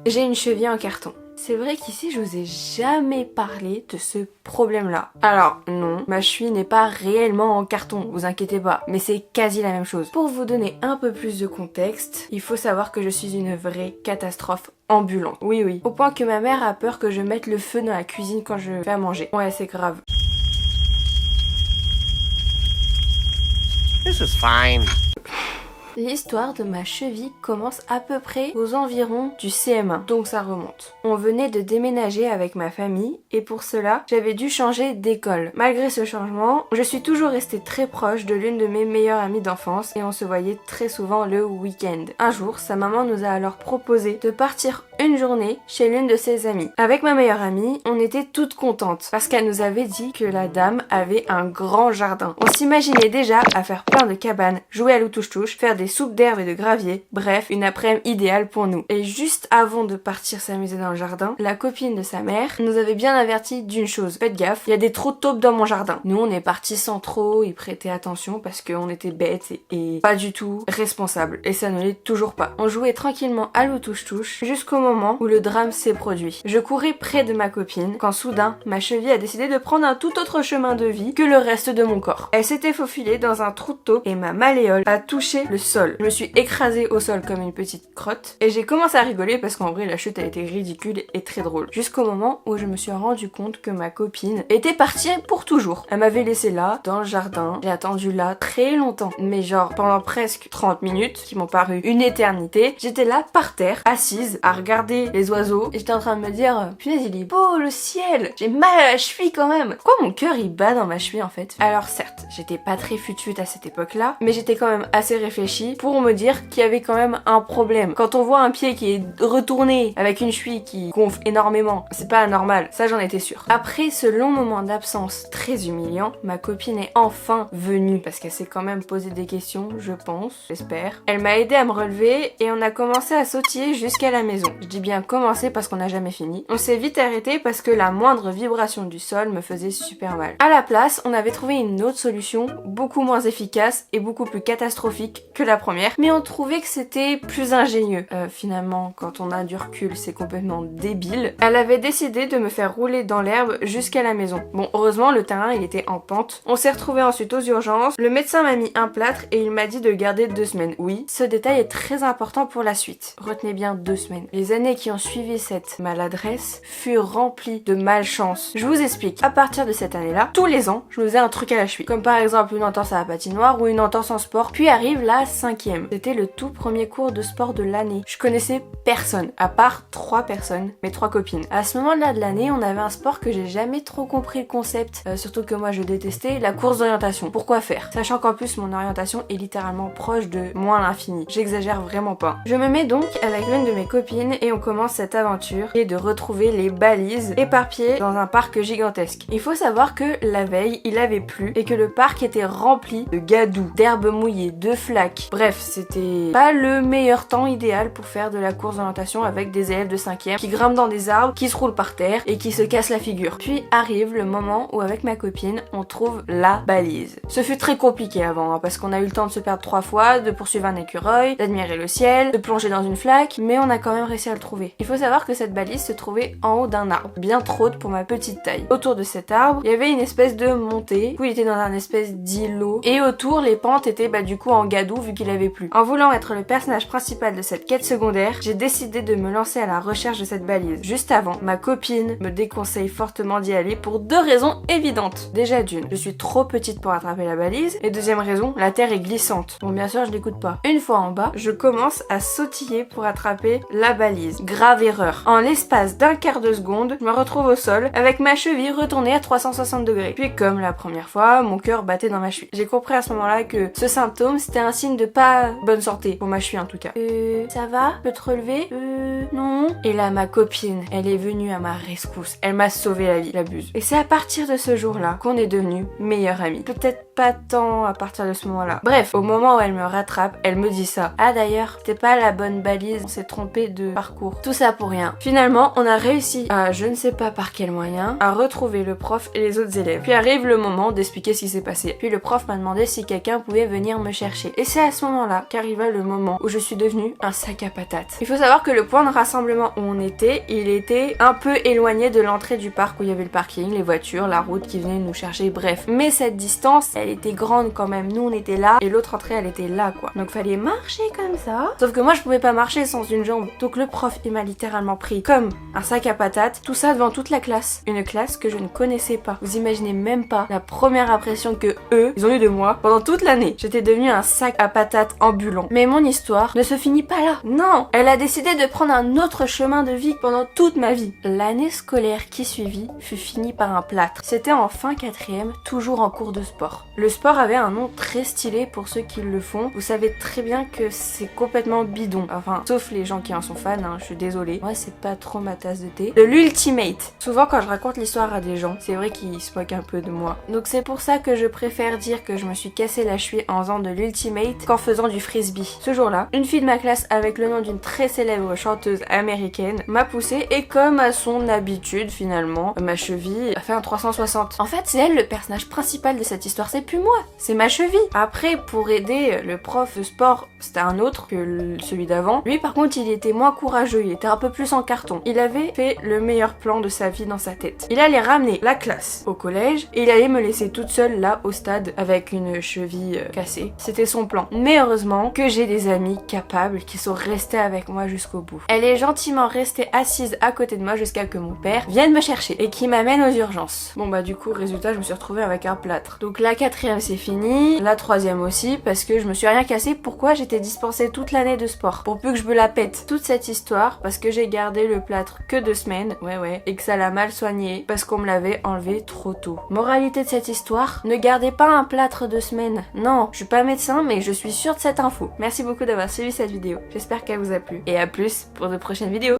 J'ai une cheville en carton. C'est vrai qu'ici je vous ai jamais parlé de ce problème-là. Alors non, ma cheville n'est pas réellement en carton, vous inquiétez pas, mais c'est quasi la même chose. Pour vous donner un peu plus de contexte, il faut savoir que je suis une vraie catastrophe ambulante. Oui oui, au point que ma mère a peur que je mette le feu dans la cuisine quand je fais à manger. Ouais, c'est grave. This is fine. L'histoire de ma cheville commence à peu près aux environs du CM1, donc ça remonte. On venait de déménager avec ma famille et pour cela, j'avais dû changer d'école. Malgré ce changement, je suis toujours restée très proche de l'une de mes meilleures amies d'enfance et on se voyait très souvent le week-end. Un jour, sa maman nous a alors proposé de partir une journée chez l'une de ses amies. Avec ma meilleure amie, on était toutes contentes parce qu'elle nous avait dit que la dame avait un grand jardin. On s'imaginait déjà à faire plein de cabanes, jouer à l'outouche-touche, faire des soupes d'herbe et de gravier, bref, une après-midi idéale pour nous. Et juste avant de partir s'amuser dans le jardin, la copine de sa mère nous avait bien averti d'une chose. Faites gaffe, il y a des trous de taupe dans mon jardin. Nous, on est partis sans trop y prêter attention parce qu'on était bêtes et pas du tout responsables. Et ça ne l'est toujours pas. On jouait tranquillement à l'outouche-touche jusqu'au moment où le drame s'est produit. Je courais près de ma copine quand soudain, ma cheville a décidé de prendre un tout autre chemin de vie que le reste de mon corps. Elle s'était faufilée dans un trou de taupe et ma malléole a touché le sol. Je me suis écrasée au sol comme une petite crotte et j'ai commencé à rigoler parce qu'en vrai la chute a été ridicule et très drôle. Jusqu'au moment où je me suis rendu compte que ma copine était partie pour toujours. Elle m'avait laissé là, dans le jardin. J'ai attendu là très longtemps, mais genre pendant presque 30 minutes, qui m'ont paru une éternité. J'étais là par terre, assise, à regarder les oiseaux et j'étais en train de me dire punaise il est beau le ciel, j'ai mal à la cheville quand même. Pourquoi mon cœur il bat dans ma cheville en fait? Alors certes, j'étais pas très fut-fut à cette époque-là, mais j'étais quand même assez réfléchie pour me dire qu'il y avait quand même un problème. Quand on voit un pied qui est retourné avec une cheville qui gonfle énormément, c'est pas anormal, ça j'en étais sûre. Après ce long moment d'absence très humiliant, ma copine est enfin venue parce qu'elle s'est quand même posé des questions, je pense, j'espère. Elle m'a aidé à me relever et on a commencé à sautiller jusqu'à la maison. Je dis bien commencer parce qu'on n'a jamais fini. On s'est vite arrêté parce que la moindre vibration du sol me faisait super mal. À la place, on avait trouvé une autre solution, beaucoup moins efficace et beaucoup plus catastrophique que la première, mais on trouvait que c'était plus ingénieux. Finalement, quand on a du recul, c'est complètement débile. Elle avait décidé de me faire rouler dans l'herbe jusqu'à la maison. Bon, heureusement, le terrain, il était en pente. On s'est retrouvés ensuite aux urgences. Le médecin m'a mis un plâtre et il m'a dit de garder 2 semaines. Oui, ce détail est très important pour la suite. Retenez bien 2 semaines. Les années qui ont suivi cette maladresse furent remplies de malchance. Je vous explique. À partir de cette année-là, tous les ans, je me faisais un truc à la cheville. Comme par exemple une entorse à la patinoire ou une entorse en sport. Puis arrive la 5e. C'était le tout premier cours de sport de l'année. Je connaissais personne, à part 3 personnes, mes 3 copines. À ce moment-là de l'année, on avait un sport que j'ai jamais trop compris le concept, surtout que moi je détestais, la course d'orientation. Pourquoi faire? Sachant qu'en plus mon orientation est littéralement proche de moins l'infini. J'exagère vraiment pas. Je me mets donc avec l'une de mes copines et on commence cette aventure et de retrouver les balises éparpillées dans un parc gigantesque. Il faut savoir que la veille, il avait plu et que le parc était rempli de gadous, d'herbes mouillées, de flaques. Bref, c'était pas le meilleur temps idéal pour faire de la course d'orientation avec des élèves de 5e qui grimpent dans des arbres, qui se roulent par terre et qui se cassent la figure. Puis arrive le moment où avec ma copine, on trouve la balise. Ce fut très compliqué avant, parce qu'on a eu le temps de se perdre 3 fois, de poursuivre un écureuil, d'admirer le ciel, de plonger dans une flaque, mais on a quand même réussi à le trouver. Il faut savoir que cette balise se trouvait en haut d'un arbre, bien trop haute pour ma petite taille. Autour de cet arbre, il y avait une espèce de montée, du coup il était dans un espèce d'îlot, et autour les pentes étaient du coup en gadou vu qu'il avait plu. En voulant être le personnage principal de cette quête secondaire, j'ai décidé de me lancer à la recherche de cette balise. Juste avant, ma copine me déconseille fortement d'y aller pour 2 raisons évidentes. Déjà d'une, je suis trop petite pour attraper la balise, et deuxième raison, la terre est glissante. Bon bien sûr je l'écoute pas. Une fois en bas, je commence à sautiller pour attraper la balise. Grave erreur. En l'espace d'un quart de seconde, je me retrouve au sol avec ma cheville retournée à 360 degrés. Puis comme la première fois, mon cœur battait dans ma cheville. J'ai compris à ce moment-là que ce symptôme c'était un signe de pas bonne santé, pour ma cheville en tout cas. Ça va? Je peux te relever? Non. Et là ma copine, elle est venue à ma rescousse. Elle m'a sauvé la vie, la buse. Et c'est à partir de ce jour-là qu'on est devenus meilleures amies. Peut-être pas tant à partir de ce moment-là. Bref, au moment où elle me rattrape, elle me dit ça. Ah d'ailleurs, c'était pas la bonne balise, on s'est trompé de parcours. parcours. Tout ça pour rien. Finalement, on a réussi à, je ne sais pas par quel moyen, à retrouver le prof et les autres élèves. Puis arrive le moment d'expliquer ce qui s'est passé. Puis le prof m'a demandé si quelqu'un pouvait venir me chercher. Et c'est à ce moment-là qu'arriva le moment où je suis devenue un sac à patates. Il faut savoir que le point de rassemblement où on était, il était un peu éloigné de l'entrée du parc où il y avait le parking, les voitures, la route qui venait nous chercher, bref. Mais cette distance, elle était grande quand même. Nous, on était là et l'autre entrée, elle était là, quoi. Donc fallait marcher comme ça. Sauf que moi, je pouvais pas marcher sans une jambe. Donc le prof, il m'a littéralement pris comme un sac à patates. Tout ça devant toute la classe. Une classe que je ne connaissais pas. Vous imaginez même pas la première impression que eux, ils ont eu de moi pendant toute l'année. J'étais devenue un sac à patates ambulant. Mais mon histoire ne se finit pas là. Non, elle a décidé de prendre un autre chemin de vie pendant toute ma vie. L'année scolaire qui suivit fut finie par un plâtre. C'était en fin 4e, toujours en cours de sport. Le sport avait un nom très stylé pour ceux qui le font. Vous savez très bien que c'est complètement bidon. Enfin, sauf les gens qui en sont fans, hein, je suis désolée. Moi, c'est pas trop ma tasse de thé. De l'ultimate. Souvent, quand je raconte l'histoire à des gens, c'est vrai qu'ils se moquent un peu de moi. Donc c'est pour ça que je préfère dire que je me suis cassé la cheville en faisant de l'ultimate qu'en faisant du frisbee. Ce jour-là, une fille de ma classe avec le nom d'une très célèbre chanteuse américaine m'a poussée et comme à son habitude finalement, ma cheville a fait un 360. En fait, c'est elle le personnage principal de cette histoire, c'est plus moi, c'est ma cheville. Après, pour aider le prof de sport, c'était un autre que celui d'avant. Lui par contre, il était moins courageux, il était un peu plus en carton. Il avait fait le meilleur plan de sa vie dans sa tête. Il allait ramener la classe au collège et il allait me laisser toute seule là au stade avec une cheville cassée. C'était son plan. Mais heureusement que j'ai des amis capables qui sont restés avec moi jusqu'au bout. Elle est gentiment restée assise à côté de moi jusqu'à que mon père vienne me chercher et qui m'amène aux urgences. Bon bah du coup résultat je me suis retrouvée avec un plâtre. Donc la 4e c'est fini, la 3e aussi parce que je me suis rien cassé. Pourquoi? J'étais dispensée toute l'année de sport pour plus que je me la pète. Toute cette histoire parce que j'ai gardé le plâtre que 2 semaines, ouais, et que ça l'a mal soigné parce qu'on me l'avait enlevé trop tôt. Moralité de cette histoire, ne gardez pas un plâtre 2 semaines. Non, je suis pas médecin mais je suis sûre de cette info. Merci beaucoup d'avoir suivi cette vidéo. J'espère qu'elle vous a plu et à plus pour de prochaines vidéos.